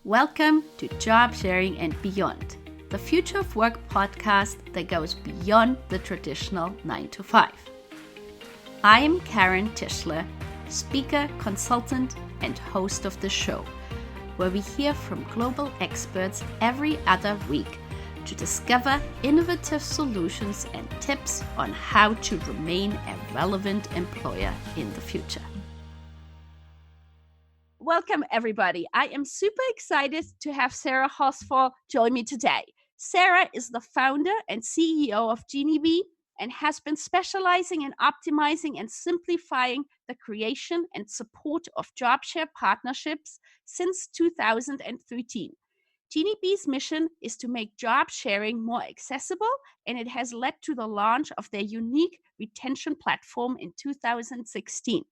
Welcome to Jobsharing and Beyond, the Future of Work podcast that goes beyond the traditional 9 to 5. I am Karen Tischler, speaker, consultant, and host of the show, where we hear from global experts every other week to discover innovative solutions and tips on how to remain a relevant employer in the future. Welcome, everybody. I am super excited to have Sara Horsfall join me today. Sara is the founder and CEO of Ginibee and has been specializing in optimizing and simplifying the creation and support of job share partnerships since 2013. Ginibee's mission is to make job sharing more accessible, and it has led to the launch of their unique retention platform in 2016.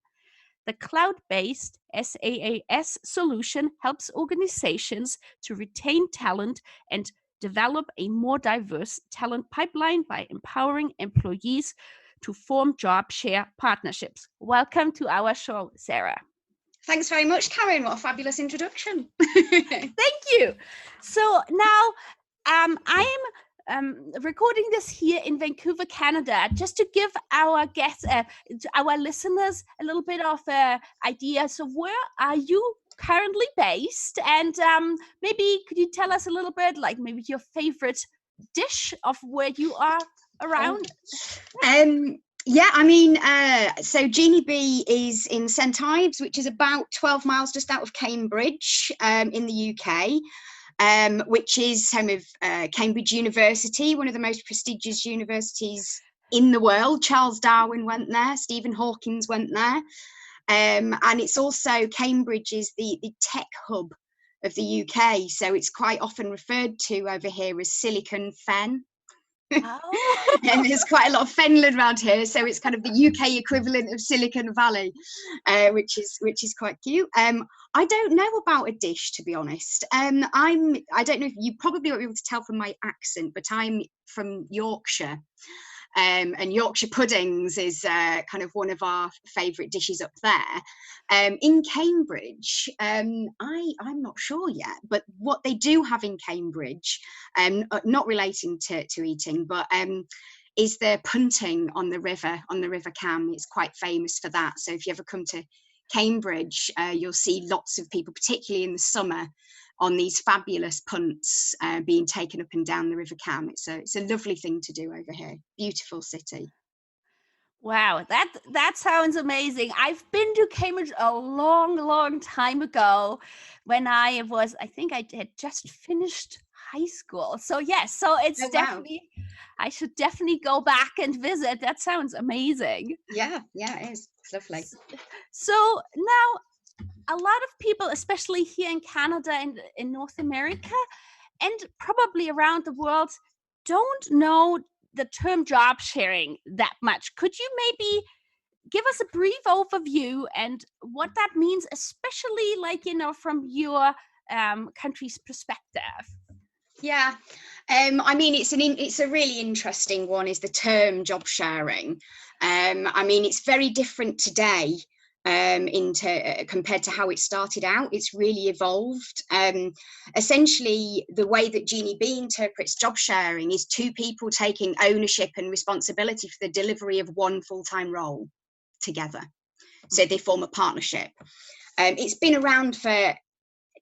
The cloud-based SaaS solution helps organizations to retain talent and develop a more diverse talent pipeline by empowering employees to form job share partnerships. Welcome to our show, Sara. Thanks very much, Karen. What a fabulous introduction. Thank you. So now I'm recording this here in Vancouver, Canada, just to give our guests, our listeners, a little bit of an idea. So where are you currently based? And maybe could you tell us a little bit, like maybe your favorite dish of where you are around? So Ginibee is in St Ives, which is about 12 miles just out of Cambridge in the UK. Which is home of Cambridge University, one of the most prestigious universities in the world. Charles Darwin went there, Stephen Hawking went there. And it's also, Cambridge is the tech hub of the UK. So it's quite often referred to over here as Silicon Fen. Oh. And there's quite a lot of Fenland around here, so it's kind of the UK equivalent of Silicon Valley, which is quite cute. I don't know about a dish, to be honest. I don't know if you probably won't be able to tell from my accent, but I'm from Yorkshire. And Yorkshire puddings is kind of one of our favourite dishes up there. In Cambridge, I'm not sure yet, but what they do have in Cambridge, not relating to eating, but is the punting on the River Cam. It's quite famous for that. So if you ever come to Cambridge, you'll see lots of people, particularly in the summer, on these fabulous punts being taken up and down the River Cam. It's a lovely thing to do over here. Beautiful city. Wow, that sounds amazing. I've been to Cambridge a long time ago when I think I had just finished high school. So yes, so it's definitely, wow. I should definitely go back and visit. That sounds amazing. Yeah, it is. It's lovely. So now, a lot of people, especially here in Canada and in North America, and probably around the world, don't know the term job sharing that much. Could you maybe give us a brief overview and what that means, especially from your country's perspective? Yeah, it's a really interesting one, is the term job sharing. It's very different today compared to how it started out. It's really evolved. Essentially, the way that Ginibee interprets job sharing is two people taking ownership and responsibility for the delivery of one full-time role together. So they form a partnership. It's been around for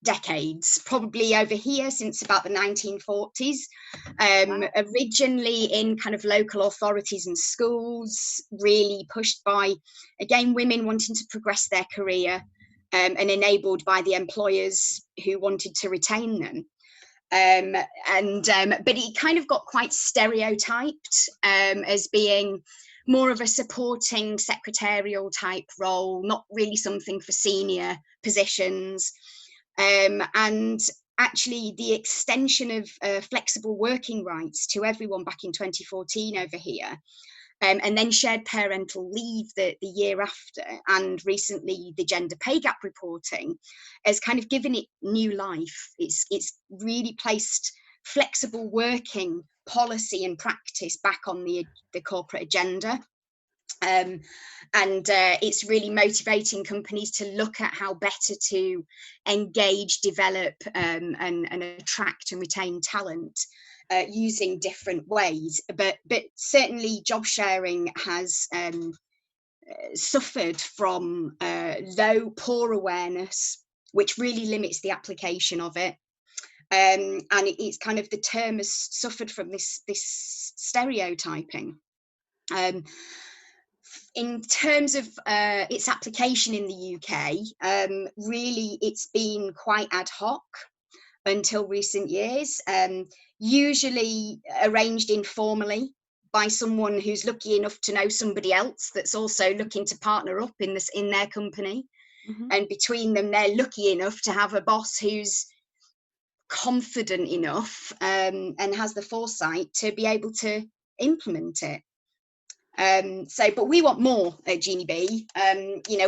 decades, probably over here since about the 1940s, originally in kind of local authorities and schools, really pushed by, again, women wanting to progress their career and enabled by the employers who wanted to retain them. But it kind of got quite stereotyped as being more of a supporting secretarial type role, not really something for senior positions. And actually the extension of flexible working rights to everyone back in 2014 over here, and then shared parental leave the year after, and recently the gender pay gap reporting has kind of given it new life. It's really placed flexible working policy and practice back on the corporate agenda. And it's really motivating companies to look at how better to engage, develop, and attract and retain talent using different ways. But certainly job sharing has suffered from poor awareness, which really limits the application of it. And it's kind of, the term has suffered from this stereotyping. In terms of its application in the UK, really it's been quite ad hoc until recent years, usually arranged informally by someone who's lucky enough to know somebody else that's also looking to partner up in their company. Mm-hmm. And between them, they're lucky enough to have a boss who's confident enough and has the foresight to be able to implement it. But we want more at Ginibee.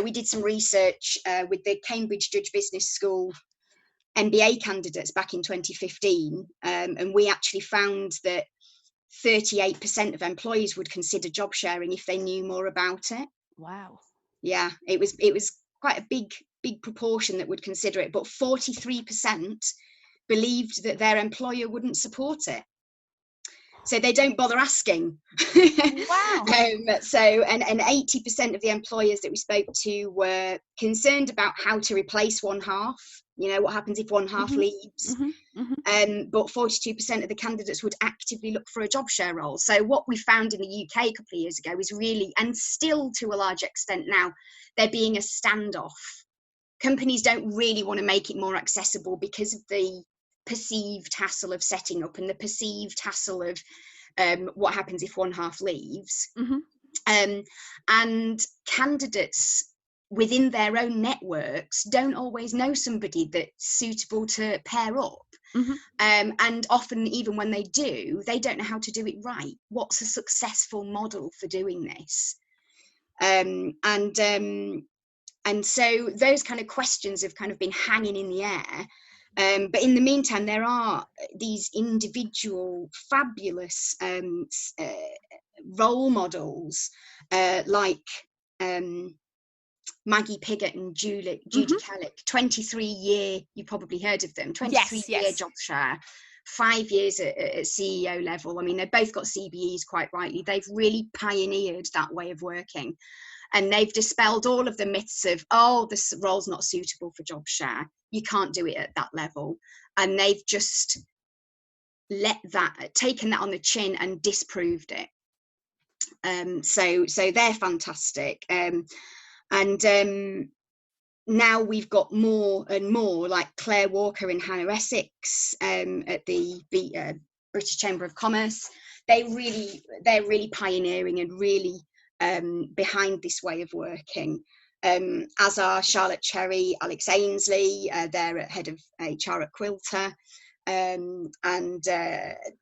We did some research with the Cambridge Judge Business School MBA candidates back in 2015, and we actually found that 38% of employees would consider job sharing if they knew more about it. Wow. Yeah, it was quite a big proportion that would consider it, but 43% believed that their employer wouldn't support it. So they don't bother asking. Wow. And 80% of the employers that we spoke to were concerned about how to replace one half. What happens if one half leaves? But 42% of the candidates would actively look for a job share role. So what we found in the UK a couple of years ago is really, and still to a large extent now, there being a standoff. Companies don't really want to make it more accessible because of the perceived hassle of setting up and the perceived hassle of what happens if one half leaves. And candidates within their own networks don't always know somebody that's suitable to pair up. And often, even when they do, they don't know how to do it right. What's a successful model for doing this? And so those kind of questions have kind of been hanging in the air. But in the meantime, there are these individual fabulous role models like Maggie Piggott and Judy Kellick, 23-year, you probably heard of them, 23-year job share, 5 years at CEO level. I mean, they've both got CBEs, quite rightly. They've really pioneered that way of working. And they've dispelled all of the myths of, this role's not suitable for job share. You can't do it at that level. And they've just taken that on the chin and disproved it. So they're fantastic. And now we've got more and more, like Claire Walker and Hannah Essex at the British Chamber of Commerce. They're really pioneering and really behind this way of working, as are Charlotte Cherry, Alex Ainsley, they're head of HR at Quilter, and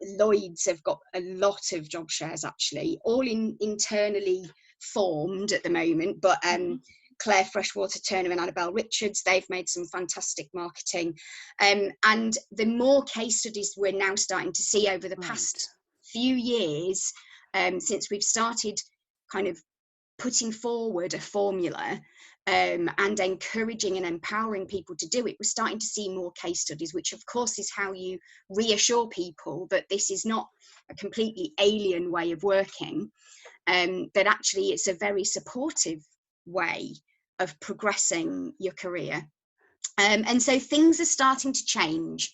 Lloyd's have got a lot of job shares, actually, all internally formed at the moment, but Claire Freshwater Turner and Annabelle Richards, they've made some fantastic marketing, and the more case studies we're now starting to see over the past few years, since we've started kind of putting forward a formula and encouraging and empowering people to do it, we're starting to see more case studies, which of course is how you reassure people that this is not a completely alien way of working, that actually it's a very supportive way of progressing your career. And so things are starting to change.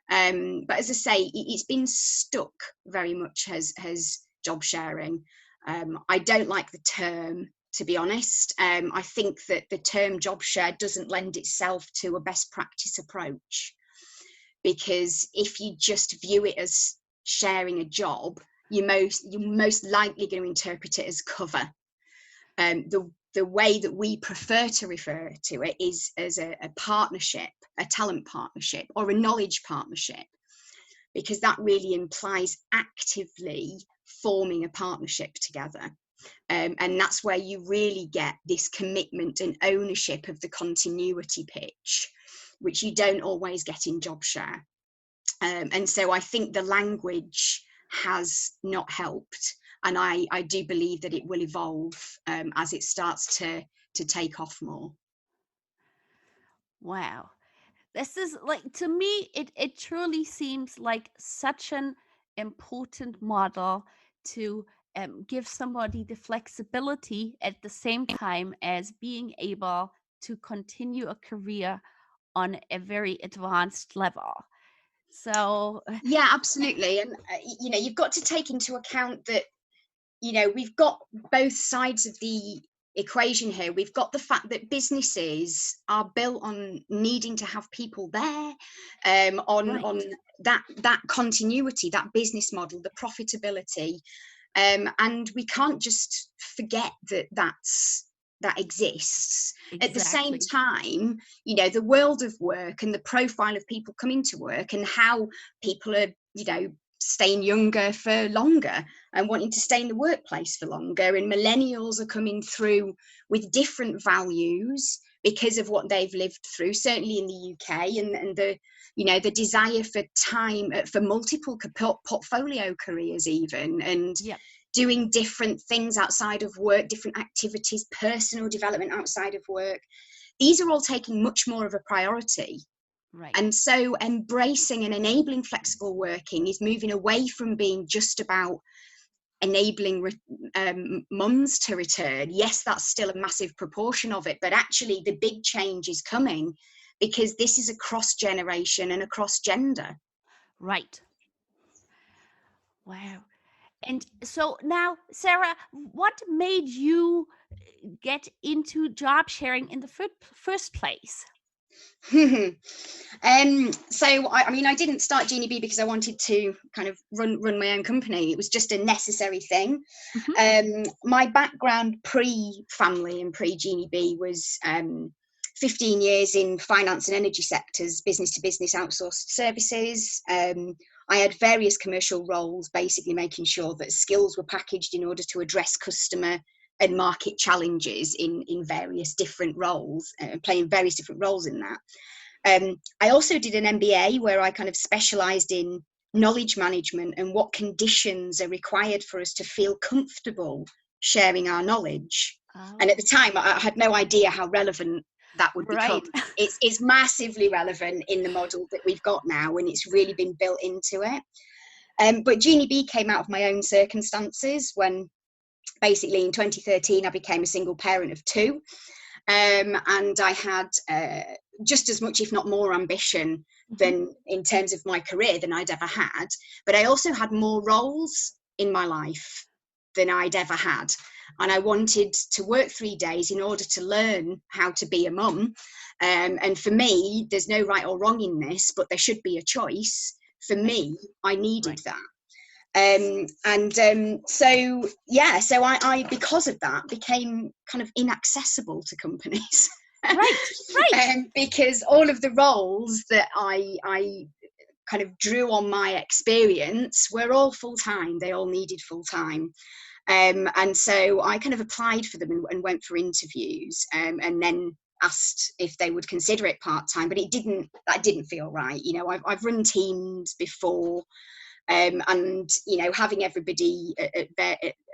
But as I say, it's been stuck very much as job sharing. I don't like the term, to be honest. I think that the term job share doesn't lend itself to a best practice approach, because if you just view it as sharing a job, you're most likely going to interpret it as cover. The way that we prefer to refer to it is as a partnership, a talent partnership, or a knowledge partnership, because that really implies actively forming a partnership together. And that's where you really get this commitment and ownership of the continuity pitch, which you don't always get in job share. And so I think the language has not helped. And I do believe that it will evolve as it starts to take off more. Wow. This is like, to me, it truly seems like such an important model to give somebody the flexibility at the same time as being able to continue a career on a very advanced level. So, Yeah, absolutely. And, you've got to take into account that, we've got both sides of the equation here. We've got the fact that businesses are built on needing to have people there, on right, that continuity, that business model, the profitability, and we can't just forget that exists. At the same exactly. time, the world of work and the profile of people coming to work and how people are, staying younger for longer and wanting to stay in the workplace for longer, and millennials are coming through with different values because of what they've lived through, certainly in the UK, and the desire for time, for multiple portfolio careers even, and Yep. doing different things outside of work, different activities, personal development outside of work. These are all taking much more of a priority. Right. And so embracing and enabling flexible working is moving away from being just about enabling mums to return. Yes, that's still a massive proportion of it, but actually the big change is coming because this is across generation and across gender. Right. Wow. And so now, Sarah, what made you get into job sharing in the first place? So I didn't start Ginibee because I wanted to kind of run my own company. It was just a necessary thing. Hmm. My background pre-family and pre-Ginibee was 15 years in finance and energy sectors, business to business outsourced services. I had various commercial roles, basically making sure that skills were packaged in order to address customer and market challenges in various different roles, playing various different roles in that. I also did an MBA where I kind of specialised in knowledge management and what conditions are required for us to feel comfortable sharing our knowledge. And at the Oh, time, I had no idea how relevant that would become. right. It's massively relevant in the model that we've got now, and it's really been built into it. But Ginibee came out of my own circumstances when basically in 2013 I became a single parent of two. And I had just as much, if not more, ambition Hmm. than in terms of my career than I'd ever had. But I also had more roles in my life than I'd ever had. And I wanted to work 3 days in order to learn how to be a mum. And for me, there's no right or wrong in this, but there should be a choice. For Right. me, I needed Right. that. So I because of that became kind of inaccessible to companies. Right. Right. Because all of the roles that I kind of drew on my experience were all full-time. They all needed full-time. And so I kind of applied for them and went for interviews, and then asked if they would consider it part-time, but that didn't feel right. I've run teams before. And having everybody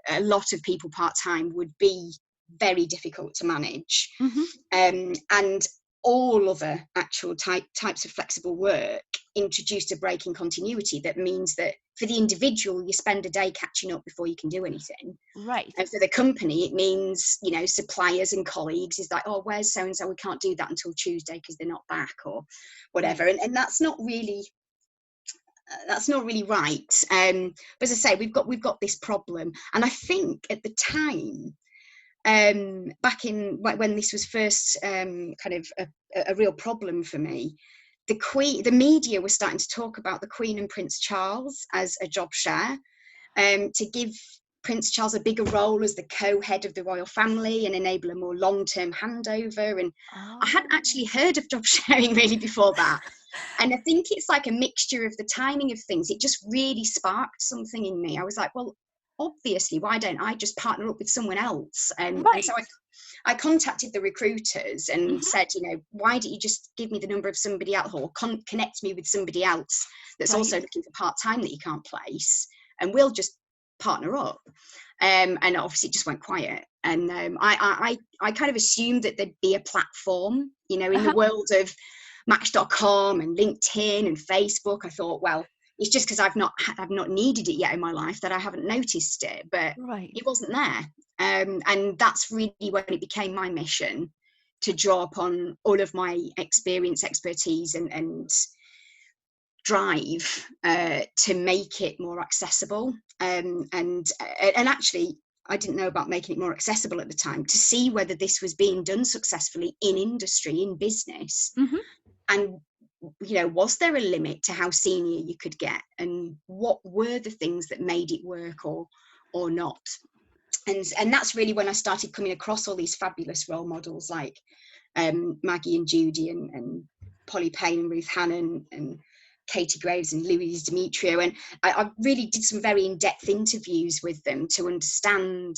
a lot of people part-time would be very difficult to manage. Hmm. And all other actual types of flexible work introduced a break in continuity that means that for the individual you spend a day catching up before you can do anything, Right. and for the company it means suppliers and colleagues is like, oh, where's so and so, we can't do that until Tuesday because they're not back or whatever. Right. And that's not really right. But as I say, we've got this problem, and I think at the time, back in when this was first kind of a real problem for me, the media was starting to talk about the Queen and Prince Charles as a job share, to give Prince Charles a bigger role as the co-head of the royal family and enable a more long-term handover. And I hadn't actually Oh. heard of job sharing really before that. And I think it's like a mixture of the timing of things. It just really sparked something in me. I was like, well, obviously, why don't I just partner up with someone else? And so Right. I contacted the recruiters and Hmm. said, why don't you just give me the number of somebody else, or connect me with somebody else that's also Right. looking for part-time that you can't place, and we'll just partner up? And obviously it just went quiet. And I kind of assumed that there'd be a platform, you know, in the world of Match.com and LinkedIn and Facebook. I thought, well, it's just because I've not needed it yet in my life that I haven't noticed it, but it wasn't there. And that's really when it became my mission to draw upon all of my experience, expertise, and drive to make it more accessible. And actually, I didn't know about making it more accessible at the time, to see whether this was being done successfully in industry, in business. And, you know, was there a limit to how senior you could get, and what were the things that made it work or not? And that's really when I started coming across all these fabulous role models like Maggie and Judy and Polly Payne and Ruth Hannon and Katie Graves and Louise Demetrio. And I really did some very in-depth interviews with them to understand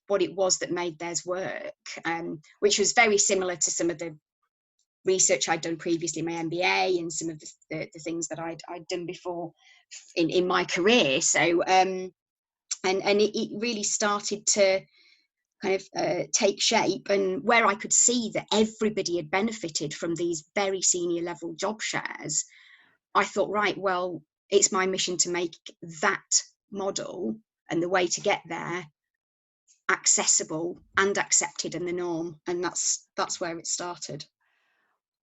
what it was that made theirs work, which was very similar to some of the research I'd done previously in my MBA and some of the things that I'd done before in my career. So and it really started to kind of take shape, and where I could see that everybody had benefited from these very senior level job shares, I thought, right, well, it's my mission to make that model and the way to get there accessible and accepted in the norm. And that's where it started.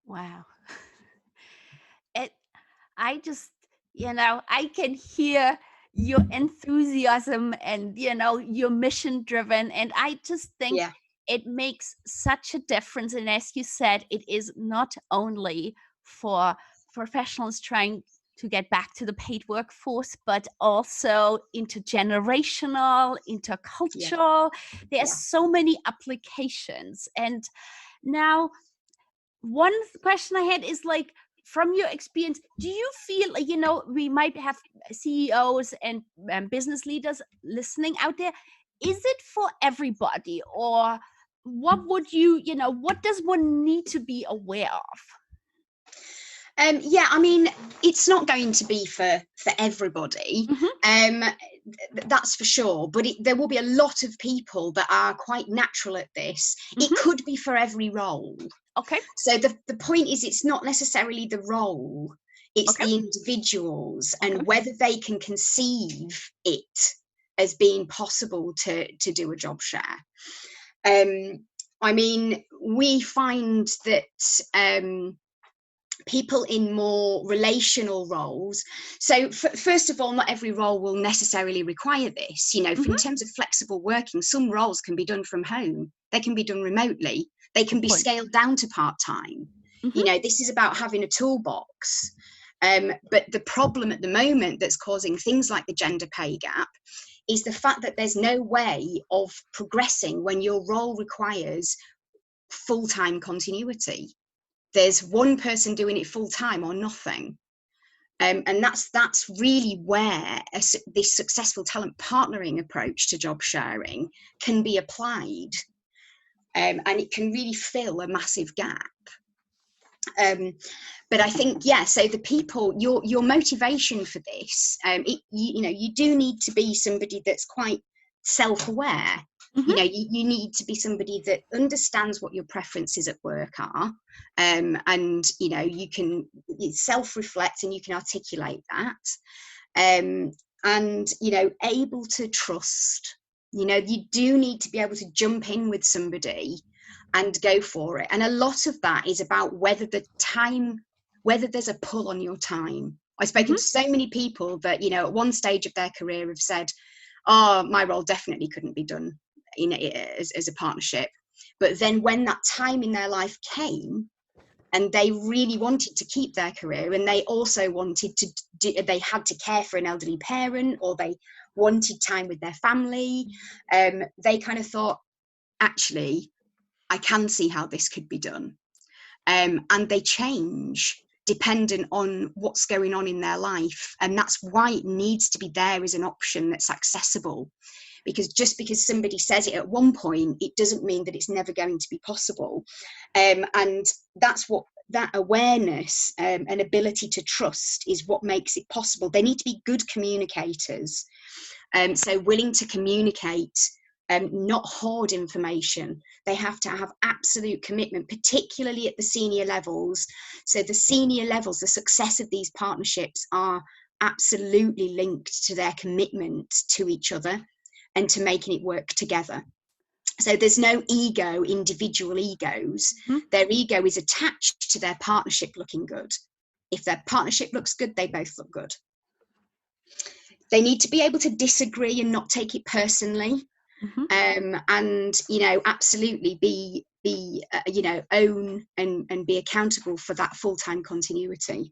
Wow. I just, I can hear your enthusiasm and, your mission driven. And I just think it makes such a difference. And as you said, it is not only for professionals trying to get back to the paid workforce, but also intergenerational, intercultural. There's so many applications. And now, one question I had is, like, from your experience, do you feel like, we might have CEOs and business leaders listening out there? Is it for everybody, or what would what does one need to be aware of? I mean, it's not going to be for everybody. That's for sure. But there will be a lot of people that are quite natural at this. It could be for every role. Okay. So the point is, it's not necessarily the role, it's the individuals and whether they can conceive it as being possible to do a job share. I mean, we find that people in more relational roles. So first of all, not every role will necessarily require this. In terms of flexible working, some roles can be done from home. They can be done remotely. They can be scaled down to part-time. This is about having a toolbox. But the problem at the moment that's causing things like the gender pay gap is the fact that there's no way of progressing when your role requires full-time continuity. There's one person doing it full-time or nothing. And that's really where this successful talent partnering approach to job sharing can be applied. And it can really fill a massive gap. But I think, so the people, your motivation for this, you do need to be somebody that's quite self-aware. You need to be somebody that understands what your preferences at work are, and you can self-reflect and you can articulate that, and able to trust. You do need to be able to jump in with somebody and go for it. And a lot of that is about whether there's a pull on your time. I've spoken to so many people that at one stage of their career have said, oh, my role definitely couldn't be done as a partnership. But then when that time in their life came and they really wanted to keep their career, and they also wanted to they had to care for an elderly parent, or they wanted time with their family, they kind of thought, actually, I can see how this could be done. And they change dependent on what's going on in their life. And that's why it needs to be there as an option that's accessible. Because just because somebody says it at one point, it doesn't mean that it's never going to be possible. And that's what that awareness and ability to trust is what makes it possible. They need to be good communicators. So willing to communicate, not hoard information. They have to have absolute commitment, particularly at the senior levels. So the senior levels, the success of these partnerships are absolutely linked to their commitment to each other and to making it work together. So there's no ego, individual egos. Mm-hmm. Their ego is attached to their partnership looking good. If their partnership looks good, they both look good. They need to be able to disagree and not take it personally. Mm-hmm. And, you know, absolutely be you know, own and be accountable for that full-time continuity.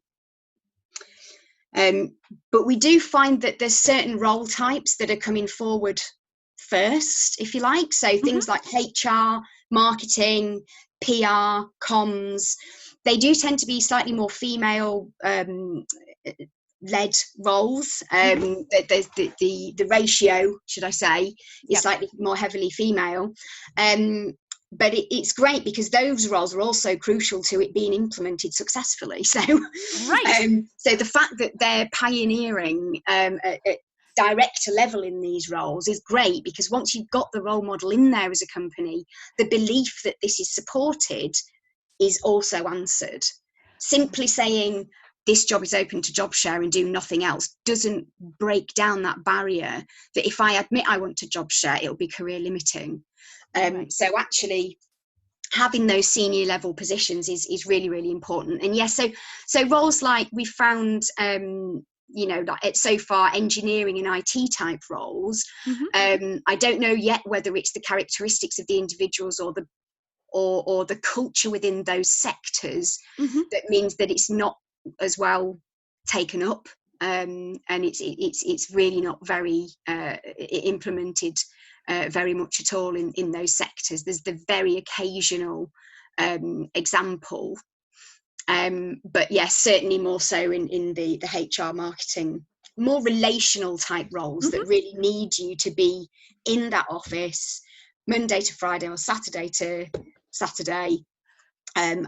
But we do find that there's certain role types that are coming forward first, if you like. So things like HR, marketing, PR, comms, they do tend to be slightly more female led roles. The ratio, should I say, is slightly more heavily female. But it's great because those roles are also crucial to it being implemented successfully. So, so the fact that they're pioneering at director level in these roles is great, because once you've got the role model in there as a company, the belief that this is supported is also answered. Simply saying this job is open to job share and do nothing else doesn't break down that barrier that if I admit I want to job share, it'll be career limiting. So actually having those senior level positions is really, really important. And yes, so roles like we found, you know, like so far engineering and IT type roles. I don't know yet whether it's the characteristics of the individuals or the culture within those sectors that means that it's not as well taken up, and it's really not very implemented very much at all in those sectors. There's the very occasional example, but yes, certainly more so in the HR, marketing, more relational type roles that really need you to be in that office Monday to Friday or Saturday to Saturday, and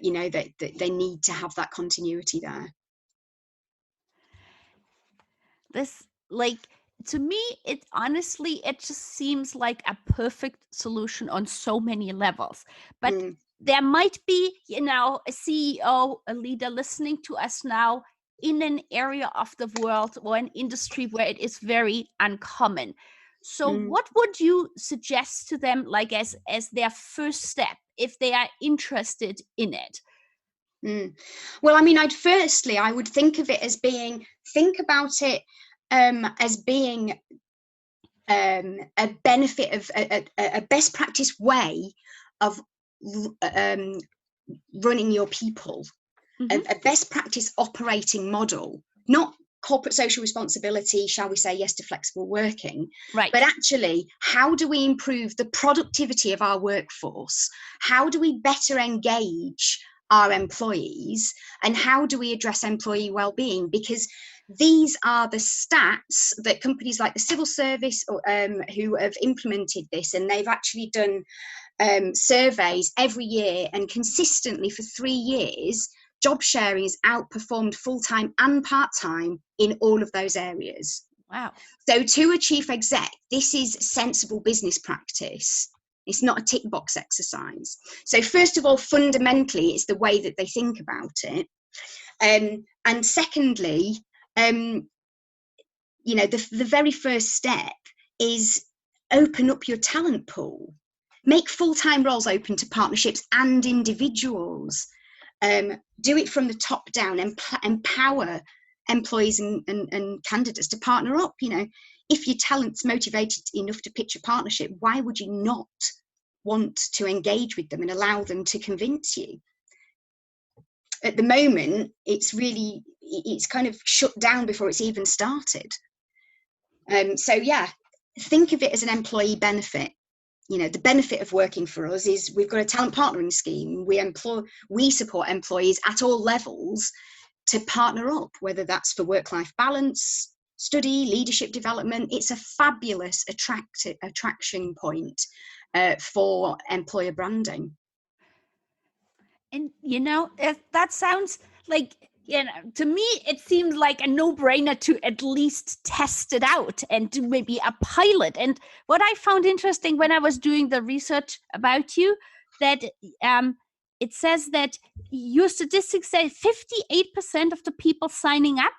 you know, that they need to have that continuity there. This, like, to me, it honestly, it just seems like a perfect solution on so many levels. But there might be, you know, a CEO, a leader listening to us now in an area of the world or an industry where it is very uncommon. So what would you suggest to them, like as their first step, if they are interested in it? Well, I mean, I would think of it as think about it as being a benefit of a best practice way of running your people, a best practice operating model, not corporate social responsibility, shall we say, yes to flexible working, but actually, how do we improve the productivity of our workforce? How do we better engage our employees, and how do we address employee well-being? Because these are the stats that companies like the civil service who have implemented this, and they've actually done surveys every year, and consistently for 3 years job sharing has outperformed full-time and part-time in all of those areas. Wow. So to a chief exec, this is sensible business practice. It's not a tick box exercise. So first of all, fundamentally, it's the way that they think about it. And secondly, you know, the very first step is open up your talent pool. Make full-time roles open to partnerships and individuals. Do it from the top down, and empower employees and candidates to partner up. You know, if your talent's motivated enough to pitch a partnership, why would you not want to engage with them and allow them to convince you? At the moment, it's kind of shut down before it's even started. So yeah, think of it as an employee benefit. You know, the benefit of working for us is we've got a talent partnering scheme. We support employees at all levels to partner up, whether that's for work-life balance, study, leadership development. It's a fabulous attraction point for employer branding. And, you know, that sounds like To me, it seems like a no-brainer to at least test it out and do maybe a pilot. And what I found interesting when I was doing the research about you, that it says that your statistics say 58% of the people signing up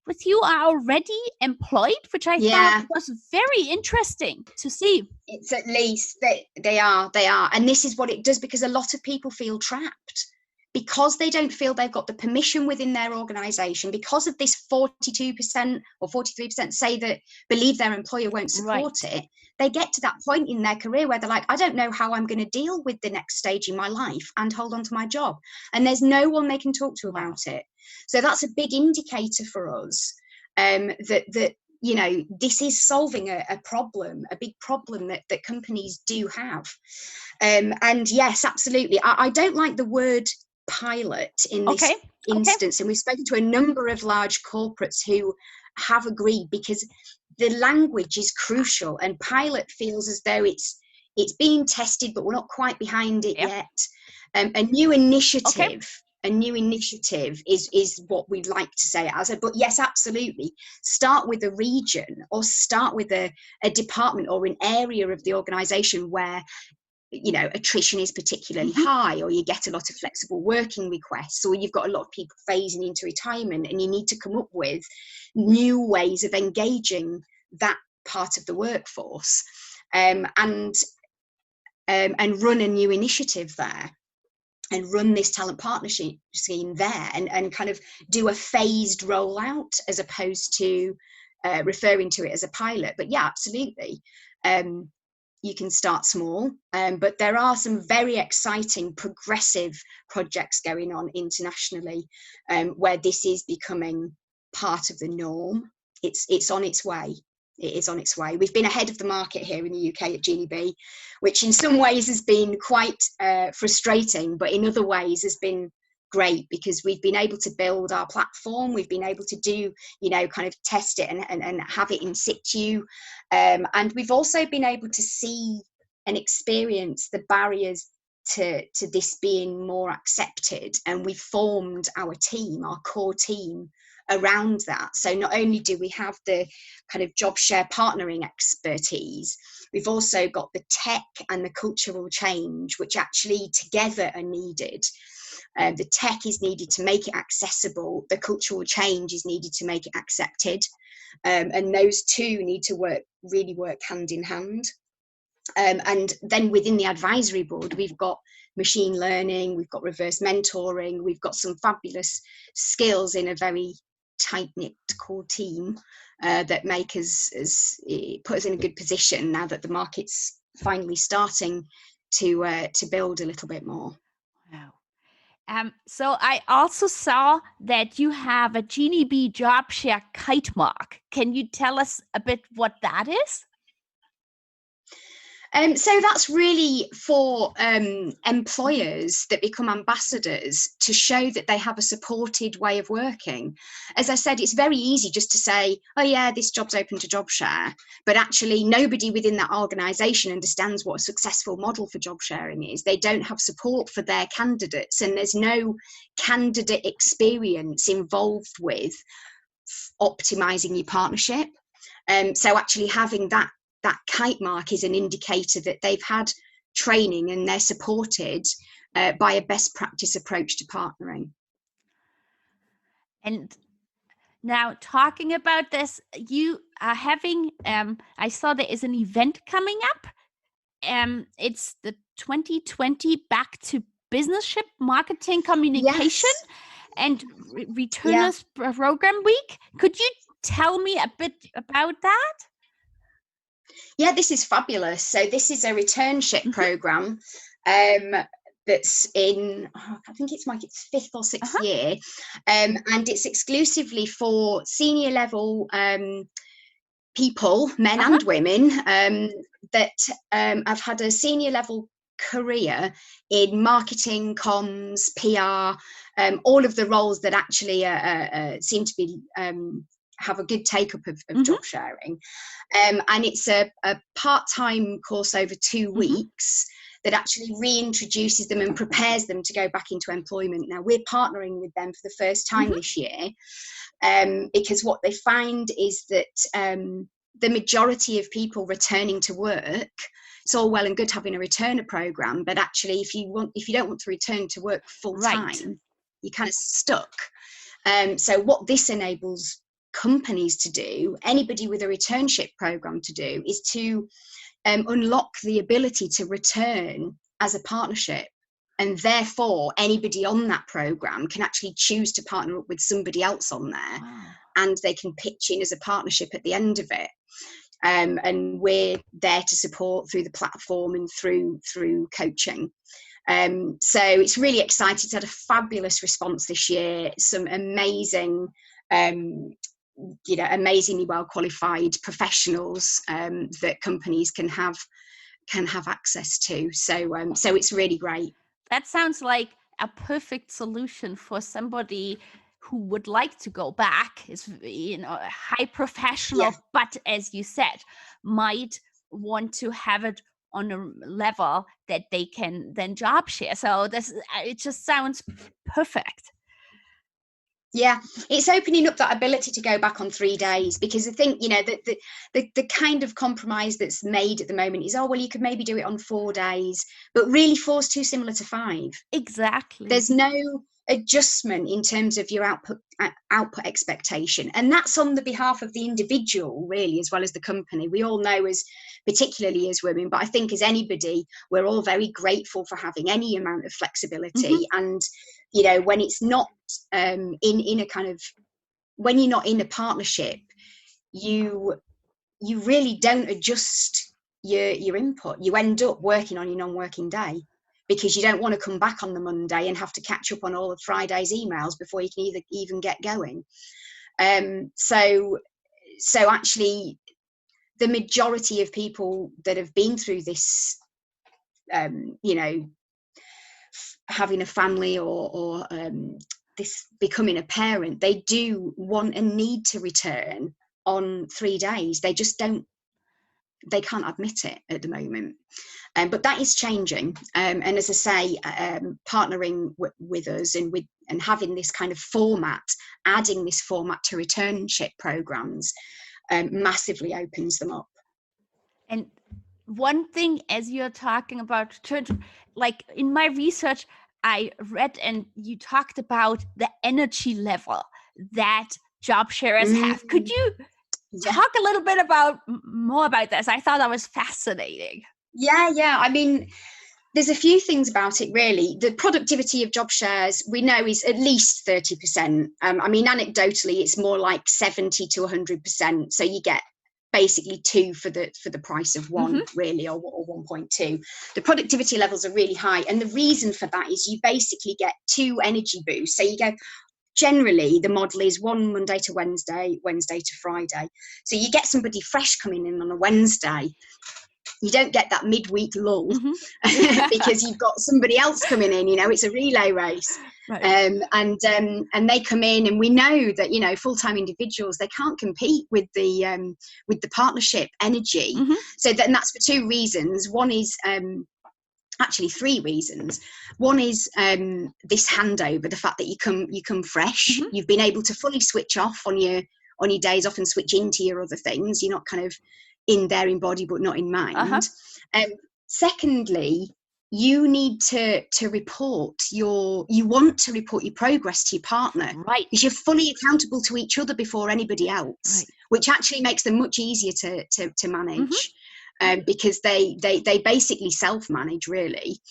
with you are already employed, which I thought was very interesting to see. It's at least they are. And this is what it does, because a lot of people feel trapped because they don't feel they've got the permission within their organization, because of this 42% or 43% say that believe their employer won't support it. They get to that point in their career where they're like, I don't know how I'm going to deal with the next stage in my life and hold on to my job. And there's no one they can talk to about it. So that's a big indicator for us, that you know, this is solving a problem, a big problem that companies do have. And yes, absolutely. I don't like the word pilot in this instance. And we've spoken to a number of large corporates who have agreed, because the language is crucial, and pilot feels as though it's being tested, but we're not quite behind it yet. A new initiative. A new initiative is what we'd like to say as a, but yes, absolutely. Start with a region, or start with a department or an area of the organization where, you know, attrition is particularly high, or you get a lot of flexible working requests, or you've got a lot of people phasing into retirement, and you need to come up with new ways of engaging that part of the workforce, and run a new initiative there, and run this talent partnership scheme there, and kind of do a phased rollout as opposed to referring to it as a pilot. But yeah, absolutely. You can start small, but there are some very exciting, progressive projects going on internationally, where this is becoming part of the norm. It's on its way. It is on its way. We've been ahead of the market here in the UK at Ginibee, which in some ways has been quite frustrating, but in other ways has been great, because we've been able to build our platform. We've been able to do, you know, kind of test it and have it in situ. And we've also been able to see and experience the barriers to this being more accepted. And we've formed our team, our core team, around that. So not only do we have the kind of job share partnering expertise, we've also got the tech and the cultural change, which actually together are needed. The tech is needed to make it accessible. The cultural change is needed to make it accepted. And those two need to really work hand in hand. And then within the advisory board, we've got machine learning, we've got reverse mentoring, we've got some fabulous skills in a very tight-knit core team that make us put us in a good position now that the market's finally starting to build a little bit more. Wow. So I also saw that you have a Ginibee job share kite mark. Can you tell us a bit what that is? So that's really for employers that become ambassadors to show that they have a supported way of working. As I said, it's very easy just to say, oh yeah, this job's open to job share, but actually nobody within that organisation understands what a successful model for job sharing is. They don't have support for their candidates, and there's no candidate experience involved with optimising your partnership. So actually having that kite mark is an indicator that they've had training and they're supported by a best practice approach to partnering. And now, talking about this, you are having, I saw there is an event coming up. It's the 2020 Back to Business-ship Marketing Communication and Returners Program Week. Could you tell me a bit about that? Yeah, this is fabulous. So this is a returnship program that's in, I think it's like its 5th or 6th year, and it's exclusively for senior level people, men and women, that have had a senior level career in marketing, comms, PR, all of the roles that actually seem to be have a good take-up of job sharing. And it's a part-time course over 2 weeks. that actually reintroduces them and prepares them to go back into employment. Now, we're partnering with them for the first time this year, because what they find is that the majority of people returning to work, it's all well and good having a returner program, but actually if you don't want to return to work full time, you're kind of stuck. So what this enables companies to do, anybody with a returnship program to do, is to unlock the ability to return as a partnership. And therefore, anybody on that program can actually choose to partner up with somebody else on there. Wow. And they can pitch in as a partnership at the end of it. And we're there to support through the platform and through coaching. So it's really exciting. It's had a fabulous response this year. Some amazing, amazingly well qualified professionals that companies can have access to. So it's really great. That sounds like a perfect solution for somebody who would like to go back, is a high professional, but as you said, might want to have it on a level that they can then job share. So it just sounds perfect. Yeah, it's opening up that ability to go back on 3 days, because I think, the kind of compromise that's made at the moment is, you could maybe do it on 4 days, but really 4 is too similar to 5. Exactly. There's no adjustment in terms of your output expectation, and that's on the behalf of the individual really, as well as the company. We all know, particularly as women, but I think as anybody, we're all very grateful for having any amount of flexibility. And when it's not in a kind of, when you're not in a partnership, you really don't adjust your input. You end up working on your non-working day, because you don't want to come back on the Monday and have to catch up on all of Friday's emails before you can even get going. So actually, the majority of people that have been through this, having a family or this becoming a parent, they do want and need to return on 3 days. They just they can't admit it at the moment. But that is changing. And as I say, partnering with us and having this kind of format, adding this format to returnship programs, massively opens them up. And one thing, as you're talking about, like in my research, I read and you talked about the energy level that job sharers have. Could you talk a little bit more about this? I thought that was fascinating. Yeah. I mean, there's a few things about it, really. The productivity of job shares, we know, is at least 30%. I mean, anecdotally, it's more like 70 to 100%. So you get basically 2 for the price of 1, really, or 1.2. The productivity levels are really high. And the reason for that is you basically get 2 energy boosts. So you go, generally, the model is 1 Monday to Wednesday, Wednesday to Friday. So you get somebody fresh coming in on a Wednesday. You don't get that midweek lull because you've got somebody else coming in. It's a relay race, right. And they come in, and we know that full-time individuals, they can't compete with the partnership energy. So that's for 2 reasons. One is actually 3 reasons. One is this handover, the fact that you come fresh. You've been able to fully switch off on your days off and switch into your other things. You're not kind of in there in body but not in mind. Secondly, you need to report you want to report your progress to your partner, right? Because you're fully accountable to each other before anybody else, right. Which actually makes them much easier to manage, because they basically self-manage, really,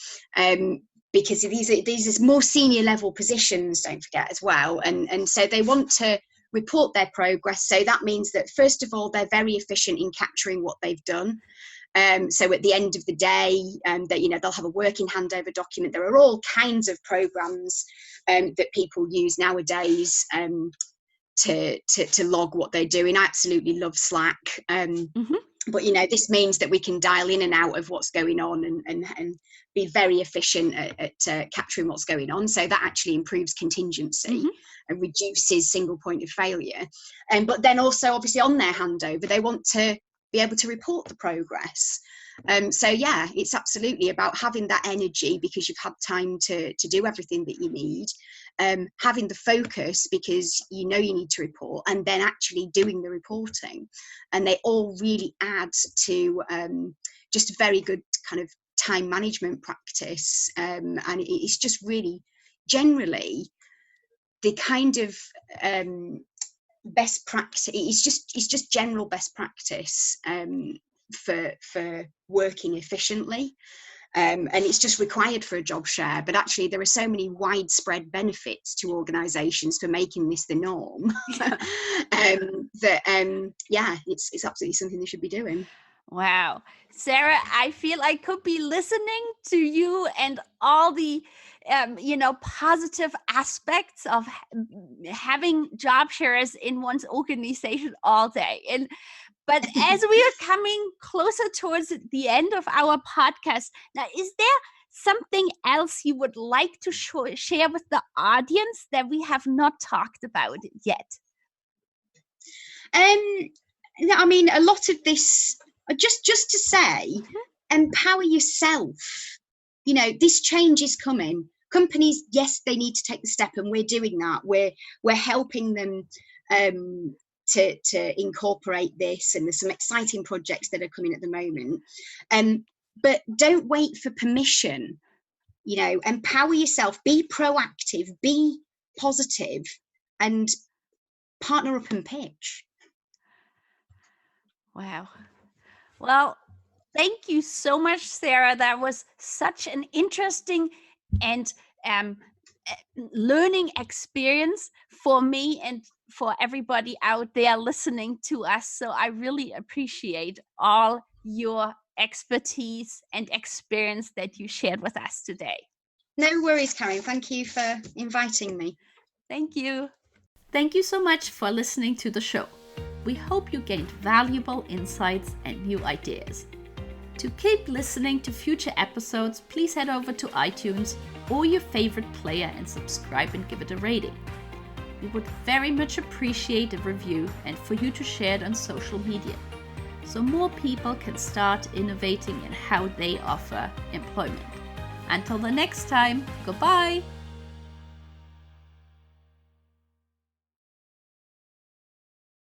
because these are more senior level positions, don't forget, as well, and so they want to report their progress. So that means that, first of all, they're very efficient in capturing what they've done. So at the end of the day, they'll have a working handover document. There are all kinds of programs that people use nowadays to log what they're doing. I absolutely love Slack. But this means that we can dial in and out of what's going on and be very efficient at capturing what's going on. So that actually improves contingency and reduces single point of failure. But then also, obviously, on their handover, they want to be able to report the progress. So yeah, it's absolutely about having that energy because you've had time to do everything that you need, having the focus because you know you need to report, and then actually doing the reporting. And they all really add to just a very good kind of time management practice. And it's just really generally the kind of best practice. It's just general best practice for working efficiently. And it's just required for a job share, but actually there are so many widespread benefits to organizations for making this the norm that it's absolutely something they should be doing. Wow. Sara, I feel I could be listening to you and all the positive aspects of having job shares in one's organization all day. But as we are coming closer towards the end of our podcast, now, is there something else you would like to share with the audience that we have not talked about yet? I mean, a lot of this, just to say, empower yourself. You know, this change is coming. Companies, yes, they need to take the step, and we're doing that. We're helping them to incorporate this, and there's some exciting projects that are coming at the moment. But don't wait for permission. You know, empower yourself, be proactive, be positive, and partner up and pitch. Wow. Well, thank you so much, Sara. That was such an interesting and learning experience for me and for everybody out there listening to us. So I really appreciate all your expertise and experience that you shared with us today. No worries, Karen. Thank you for inviting me. Thank you. Thank you so much for listening to the show. We hope you gained valuable insights and new ideas. To keep listening to future episodes, please head over to iTunes or your favorite player and subscribe and give it a rating. We would very much appreciate a review and for you to share it on social media, so more people can start innovating in how they offer employment. Until the next time, goodbye!